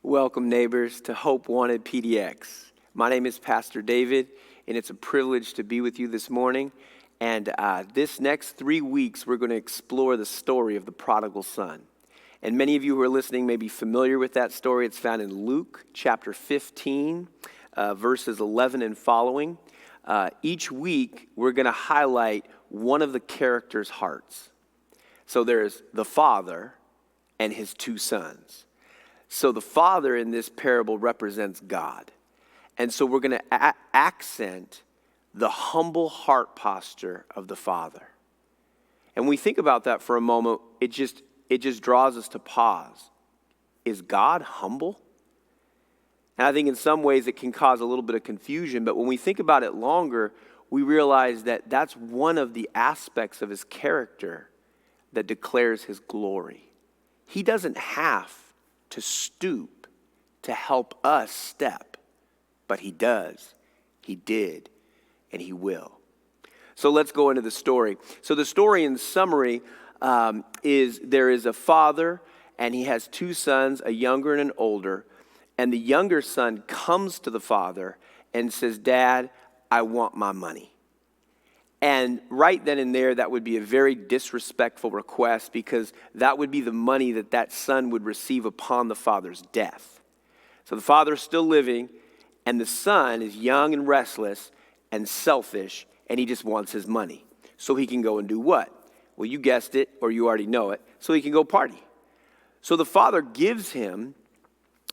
Welcome, neighbors, to Hope Wanted PDX. My name is Pastor David, and it's a privilege to be with you this morning. And this next 3 weeks, we're going to explore the story of the prodigal son. And many of you who are listening may be familiar with that story. It's found in Luke chapter 15, verses 11 and following. Each week, we're going to highlight one of the characters' hearts. So there's the father and his two sons. So the father in this parable represents God. And so we're going to accent the humble heart posture of the father. And when we think about that for a moment, it just draws us to pause. Is God humble? And I think in some ways it can cause a little bit of confusion, but when we think about it longer, we realize that that's one of the aspects of his character that declares his glory. He doesn't have to stoop to help us step, but he does, he did, and he will. So let's go into the story. So the story in summary is there is a father and he has two sons, a younger and an older, and the younger son comes to the father and says, "Dad, I want my money." And right then and there, that would be a very disrespectful request because that would be the money that son would receive upon the father's death. So the father's still living, and the son is young and restless and selfish, and he just wants his money. So he can go and do what? Well, you guessed it, or you already know it, so he can go party. So the father gives him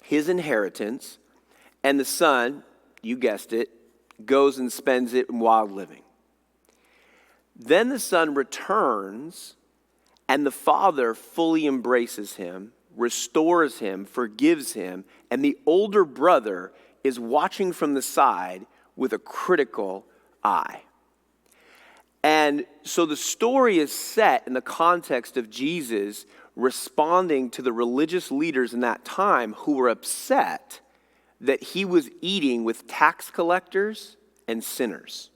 his inheritance, and the son, you guessed it, goes and spends it in wild living. Then the son returns, and the father fully embraces him, restores him, forgives him, and the older brother is watching from the side with a critical eye. And so the story is set in the context of Jesus responding to the religious leaders in that time who were upset that he was eating with tax collectors and sinners.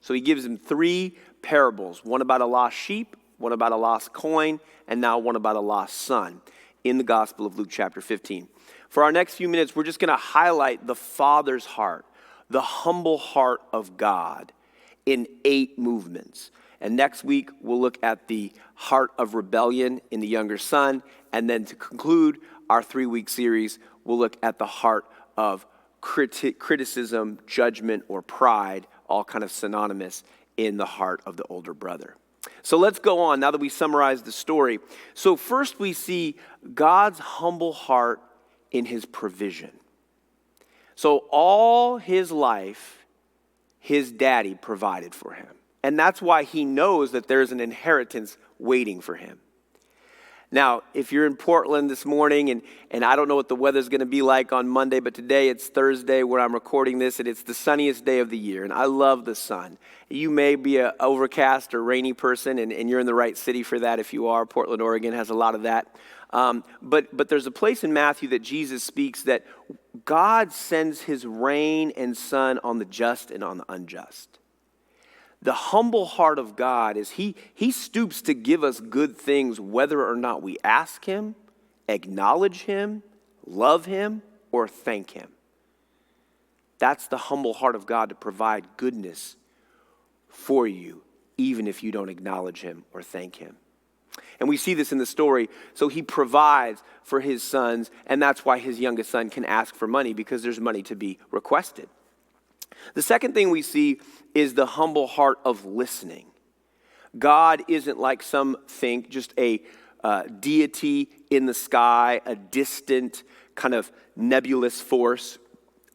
So he gives them three parables, one about a lost sheep, one about a lost coin, and now one about a lost son in the Gospel of Luke chapter 15. For our next few minutes, we're just going to highlight the Father's heart, the humble heart of God in 8 movements. And next week, we'll look at the heart of rebellion in the younger son. And then to conclude our 3-week series, we'll look at the heart of criticism, judgment, or pride, all kind of synonymous in the heart of the older brother. So let's go on now that we summarized the story. So first we see God's humble heart in his provision. So all his life, his daddy provided for him. And that's why he knows that there's an inheritance waiting for him. Now, if you're in Portland this morning, and I don't know what the weather's going to be like on Monday, but today it's Thursday where I'm recording this, and it's the sunniest day of the year, and I love the sun. You may be an overcast or rainy person, and you're in the right city for that if you are. Portland, Oregon has a lot of that. But there's a place in Matthew that Jesus speaks that God sends his rain and sun on the just and on the unjust. The humble heart of God is he stoops to give us good things whether or not we ask him, acknowledge him, love him, or thank him. That's the humble heart of God, to provide goodness for you even if you don't acknowledge him or thank him. And we see this in the story. So he provides for his sons, and that's why his youngest son can ask for money, because there's money to be requested. The second thing we see is the humble heart of listening. God isn't, like some think, just a deity in the sky, a distant kind of nebulous force,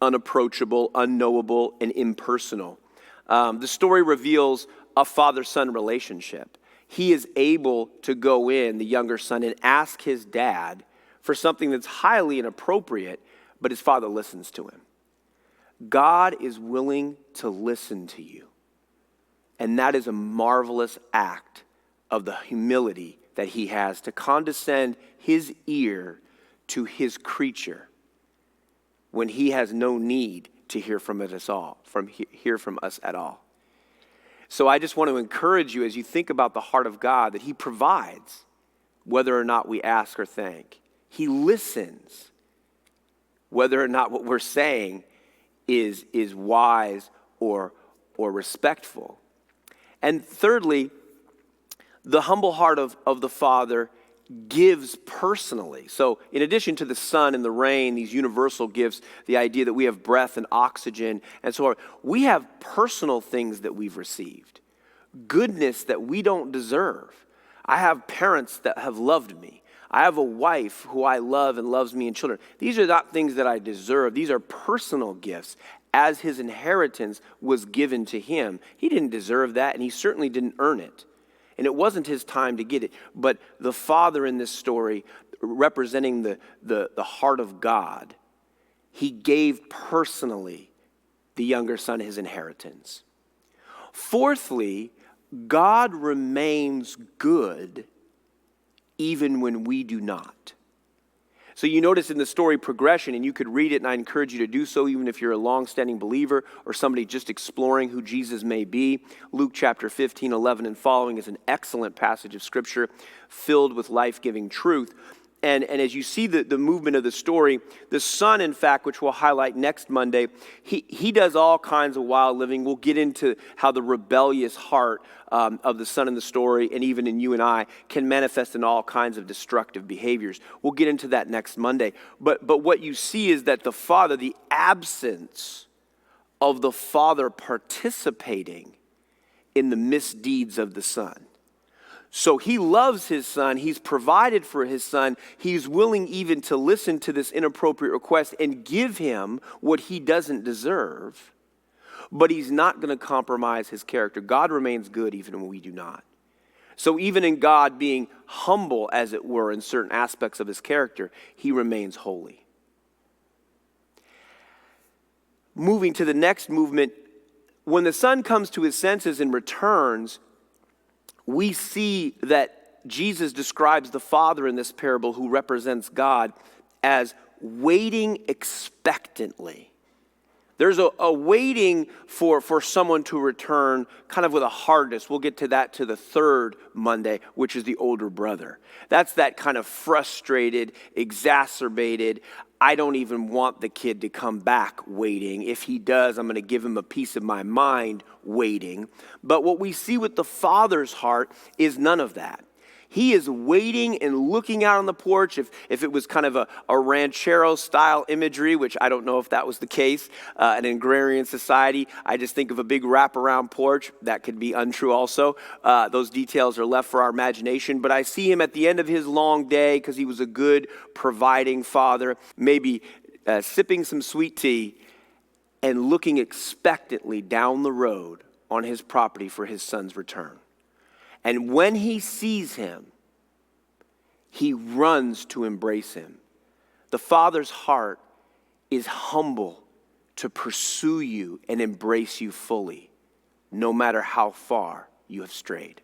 unapproachable, unknowable, and impersonal. The story reveals a father-son relationship. He is able to go in, the younger son, and ask his dad for something that's highly inappropriate, but his father listens to him. God is willing to listen to you. And that is a marvelous act of the humility that he has to condescend his ear to his creature when he has no need to hear from us at all. So I just want to encourage you as you think about the heart of God that he provides whether or not we ask or thank. He listens whether or not what we're saying is wise or respectful. And thirdly, the humble heart of the Father gives personally. So in addition to the sun and the rain, these universal gifts, the idea that we have breath and oxygen and so on, we have personal things that we've received. Goodness that we don't deserve. I have parents that have loved me. I have a wife who I love and loves me and children. These are not things that I deserve. These are personal gifts as his inheritance was given to him. He didn't deserve that, and he certainly didn't earn it. And it wasn't his time to get it. But the Father in this story, representing the heart of God, he gave personally the younger son his inheritance. Fourthly, God remains good even when we do not. So you notice in the story progression, and you could read it, and I encourage you to do so, even if you're a long-standing believer or somebody just exploring who Jesus may be. Luke chapter 15, 11, and following is an excellent passage of Scripture filled with life-giving truth. And as you see the movement of the story, the son, in fact, which we'll highlight next Monday, he does all kinds of wild living. We'll get into how the rebellious heart of the son in the story, and even in you and I, can manifest in all kinds of destructive behaviors. We'll get into that next Monday. But what you see is that the father, the absence of the father participating in the misdeeds of the son. So he loves his son, he's provided for his son, he's willing even to listen to this inappropriate request and give him what he doesn't deserve, but he's not going to compromise his character. God remains good even when we do not. So even in God being humble, as it were, in certain aspects of his character, he remains holy. Moving to the next movement, when the son comes to his senses and returns, we see that Jesus describes the Father in this parable, who represents God, as waiting expectantly. There's a waiting for someone to return kind of with a hardness. We'll get to that to the third Monday, which is the older brother. That's that kind of frustrated, exacerbated, I don't even want the kid to come back waiting. If he does, I'm going to give him a piece of my mind waiting. But what we see with the Father's heart is none of that. He is waiting and looking out on the porch. If it was kind of a ranchero-style imagery, which I don't know if that was the case, an agrarian society, I just think of a big wraparound porch. That could be untrue also. Those details are left for our imagination. But I see him at the end of his long day, because he was a good, providing father, maybe sipping some sweet tea and looking expectantly down the road on his property for his son's return. And when he sees him, he runs to embrace him. The Father's heart is humble to pursue you and embrace you fully, no matter how far you have strayed.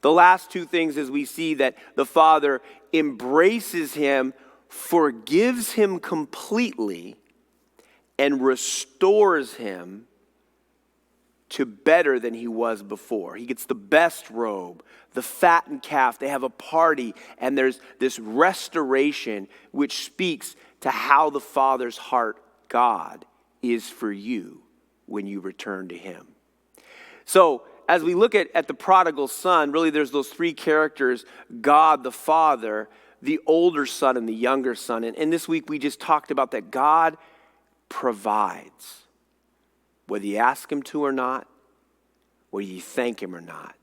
The last two things is we see that the Father embraces him, forgives him completely, and restores him to better than he was before. He gets the best robe, the fattened calf. They have a party, and there's this restoration which speaks to how the Father's heart, God, is for you when you return to him. So as we look at the prodigal son, really there's those three characters: God the Father, the older son, and the younger son. And this week we just talked about that God provides. Whether you ask him to or not, whether you thank him or not.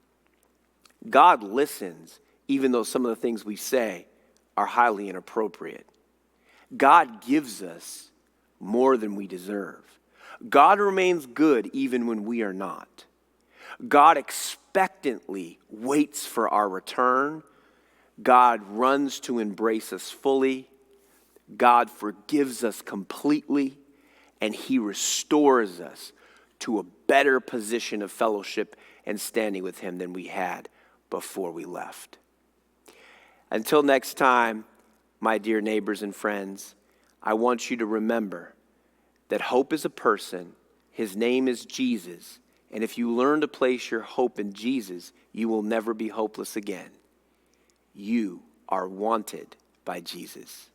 God listens, even though some of the things we say are highly inappropriate. God gives us more than we deserve. God remains good even when we are not. God expectantly waits for our return. God runs to embrace us fully. God forgives us completely. And he restores us to a better position of fellowship and standing with him than we had before we left. Until next time, my dear neighbors and friends, I want you to remember that hope is a person. His name is Jesus. And if you learn to place your hope in Jesus, you will never be hopeless again. You are wanted by Jesus.